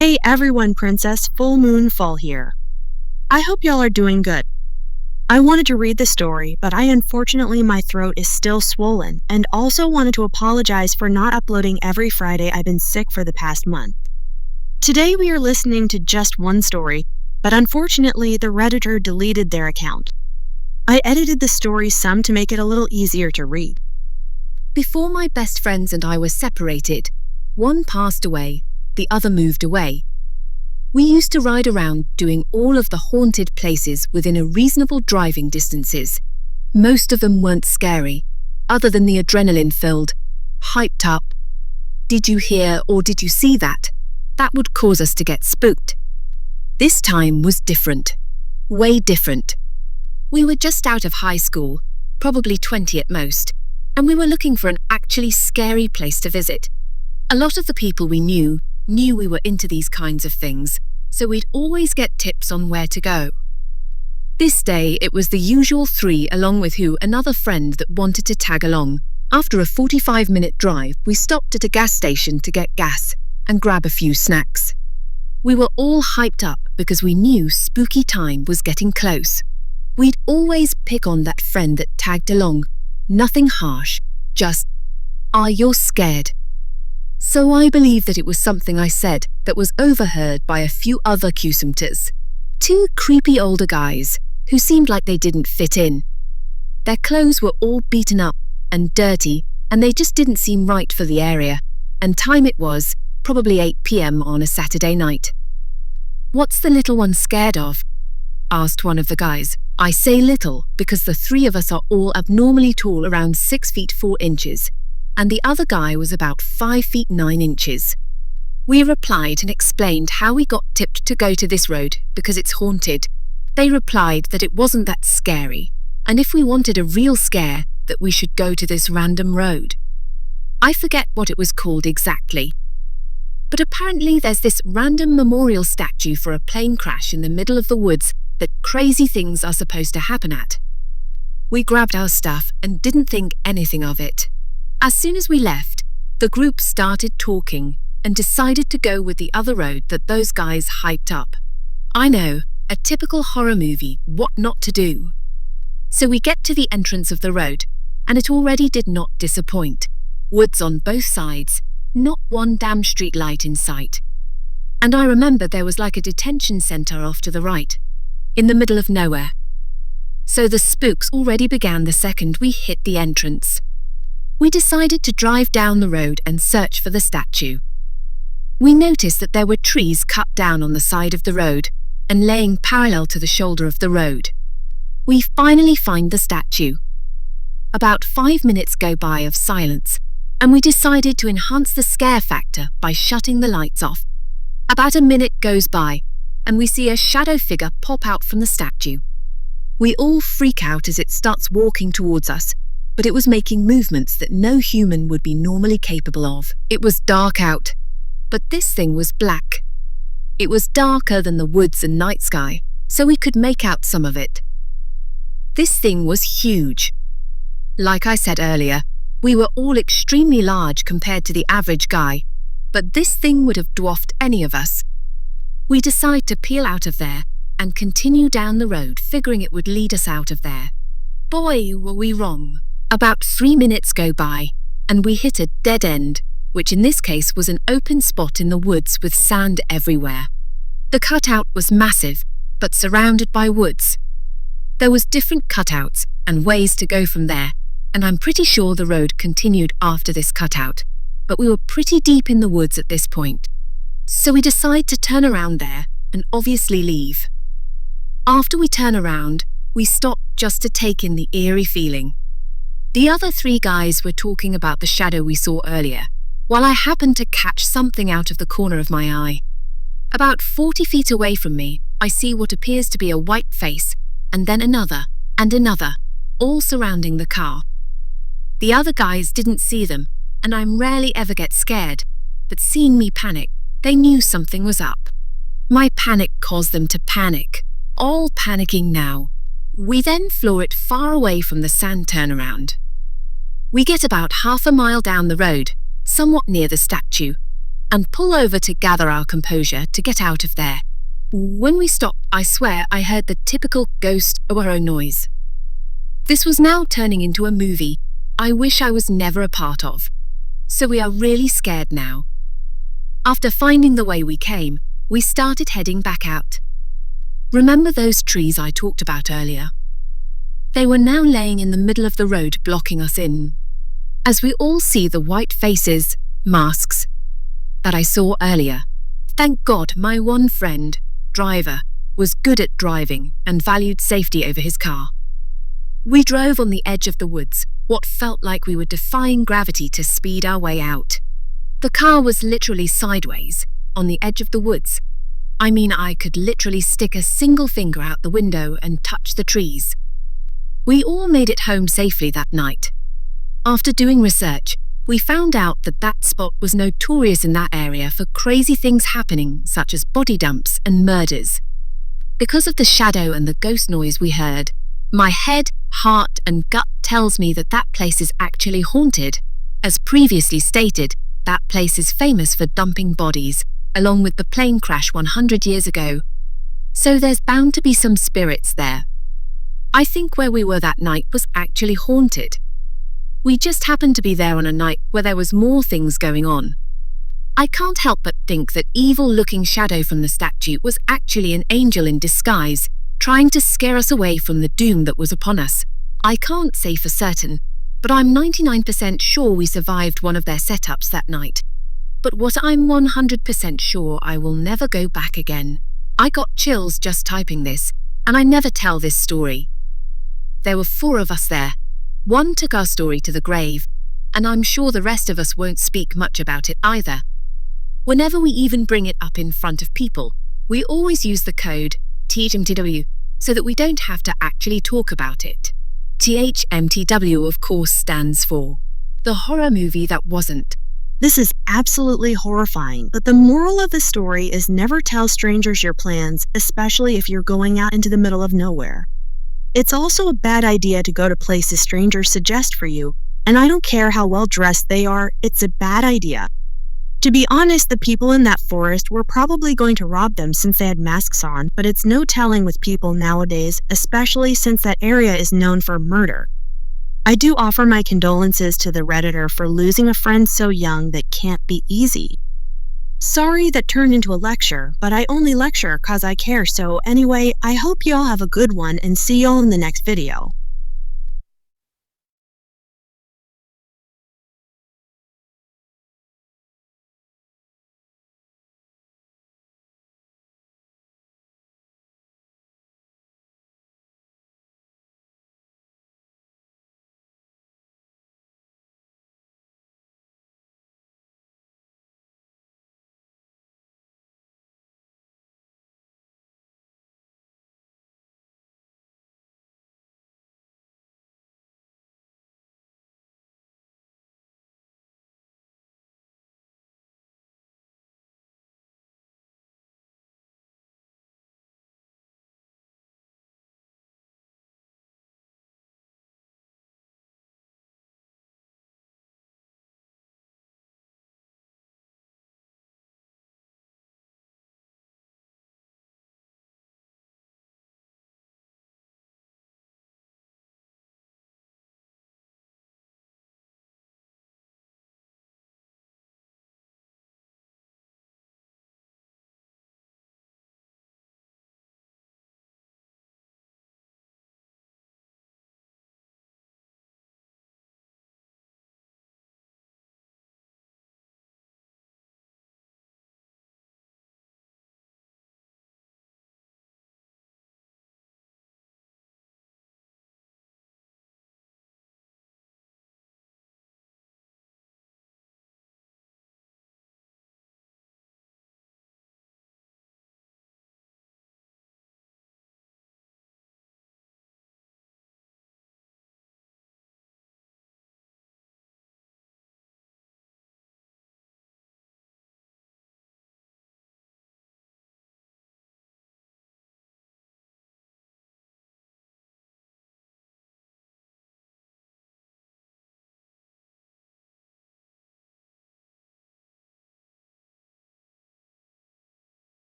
Hey everyone, Princess Full Moon Fall here. I hope y'all are doing good. I wanted to read the story, but unfortunately my throat is still swollen, and also wanted to apologize for not uploading every Friday. I've been sick for the past month. Today we are listening to just one story, but unfortunately the Redditor deleted their account. I edited the story some to make it a little easier to read. Before my best friends and I were separated, one passed away, the other moved away. We used to ride around doing all of the haunted places within a reasonable driving distances. Most of them weren't scary, other than the adrenaline-filled, hyped up, "Did you hear or did you see that?" That would cause us to get spooked. This time was different. Way different. We were just out of high school, probably 20 at most, and we were looking for an actually scary place to visit. A lot of the people we knew we were into these kinds of things, so we'd always get tips on where to go. This day it was the usual three along with another friend that wanted to tag along. After a 45-minute drive, we stopped at a gas station to get gas and grab a few snacks. We were all hyped up because we knew spooky time was getting close. We'd always pick on that friend that tagged along. Nothing harsh, just, "You're scared." So I believe that it was something I said that was overheard by a few other Cusumpters. Two creepy older guys who seemed like they didn't fit in. Their clothes were all beaten up and dirty, and they just didn't seem right for the area. And time it was, probably 8 p.m. on a Saturday night. "What's the little one scared of?" asked one of the guys. I say little because the three of us are all abnormally tall, around 6 feet 4 inches. And the other guy was about 5 feet 9 inches. We replied and explained how we got tipped to go to this road because it's haunted. They replied that it wasn't that scary, and if we wanted a real scare, that we should go to this random road. I forget what it was called exactly. But apparently there's this random memorial statue for a plane crash in the middle of the woods that crazy things are supposed to happen at. We grabbed our stuff and didn't think anything of it. As soon as we left, the group started talking and decided to go with the other road that those guys hyped up. I know, a typical horror movie, what not to do. So we get to the entrance of the road, and it already did not disappoint. Woods on both sides, not one damn street light in sight. And I remember there was like a detention center off to the right, in the middle of nowhere. So the spooks already began the second we hit the entrance. We decided to drive down the road and search for the statue. We noticed that there were trees cut down on the side of the road and laying parallel to the shoulder of the road. We finally find the statue. About 5 minutes go by of silence, and we decided to enhance the scare factor by shutting the lights off. About a minute goes by, and we see a shadow figure pop out from the statue. We all freak out as it starts walking towards us, but it was making movements that no human would be normally capable of. It was dark out, but this thing was black. It was darker than the woods and night sky, so we could make out some of it. This thing was huge. Like I said earlier, we were all extremely large compared to the average guy, but this thing would have dwarfed any of us. We decided to peel out of there and continue down the road, figuring it would lead us out of there. Boy, were we wrong. About 3 minutes go by, and we hit a dead end, which in this case was an open spot in the woods with sand everywhere. The cutout was massive, but surrounded by woods. There was different cutouts and ways to go from there, and I'm pretty sure the road continued after this cutout, but we were pretty deep in the woods at this point. So we decide to turn around there and obviously leave. After we turn around, we stop just to take in the eerie feeling. The other three guys were talking about the shadow we saw earlier, while I happened to catch something out of the corner of my eye. About 40 feet away from me, I see what appears to be a white face, and then another, and another, all surrounding the car. The other guys didn't see them, and I rarely ever get scared, but seeing me panic, they knew something was up. My panic caused them to panic, all panicking now. We then floor it far away from the sand turnaround. We get about half a mile down the road, somewhat near the statue, and pull over to gather our composure to get out of there. When we stopped, I swear I heard the typical ghost "oh" noise. This was now turning into a movie I wish I was never a part of. So we are really scared now. After finding the way we came, we started heading back out. Remember those trees I talked about earlier? They were now laying in the middle of the road, blocking us in. As we all see the white faces, masks, that I saw earlier, thank God my one friend, driver, was good at driving and valued safety over his car. We drove on the edge of the woods, what felt like we were defying gravity to speed our way out. The car was literally sideways, on the edge of the woods. I mean, I could literally stick a single finger out the window and touch the trees. We all made it home safely that night. After doing research, we found out that that spot was notorious in that area for crazy things happening, such as body dumps and murders. Because of the shadow and the ghost noise we heard, my head, heart, and gut tells me that that place is actually haunted. As previously stated, that place is famous for dumping bodies, along with the plane crash 100 years ago. So there's bound to be some spirits there. I think where we were that night was actually haunted. We just happened to be there on a night where there was more things going on. I can't help but think that evil-looking shadow from the statue was actually an angel in disguise, trying to scare us away from the doom that was upon us. I can't say for certain, but I'm 99% sure we survived one of their setups that night. But what I'm 100% sure I will never go back again. I got chills just typing this, and I never tell this story. There were 4 of us there. One took our story to the grave, and I'm sure the rest of us won't speak much about it either. Whenever we even bring it up in front of people, we always use the code THMTW so that we don't have to actually talk about it. THMTW, of course, stands for the horror movie that wasn't. This is absolutely horrifying, but the moral of the story is never tell strangers your plans, especially if you're going out into the middle of nowhere. It's also a bad idea to go to places strangers suggest for you, and I don't care how well dressed they are, it's a bad idea. To be honest, the people in that forest were probably going to rob them since they had masks on, but it's no telling with people nowadays, especially since that area is known for murder. I do offer my condolences to the Redditor for losing a friend so young that can't be easy. Sorry that turned into a lecture, but I only lecture 'cause I care, so anyway, I hope you all have a good one and see y'all in the next video.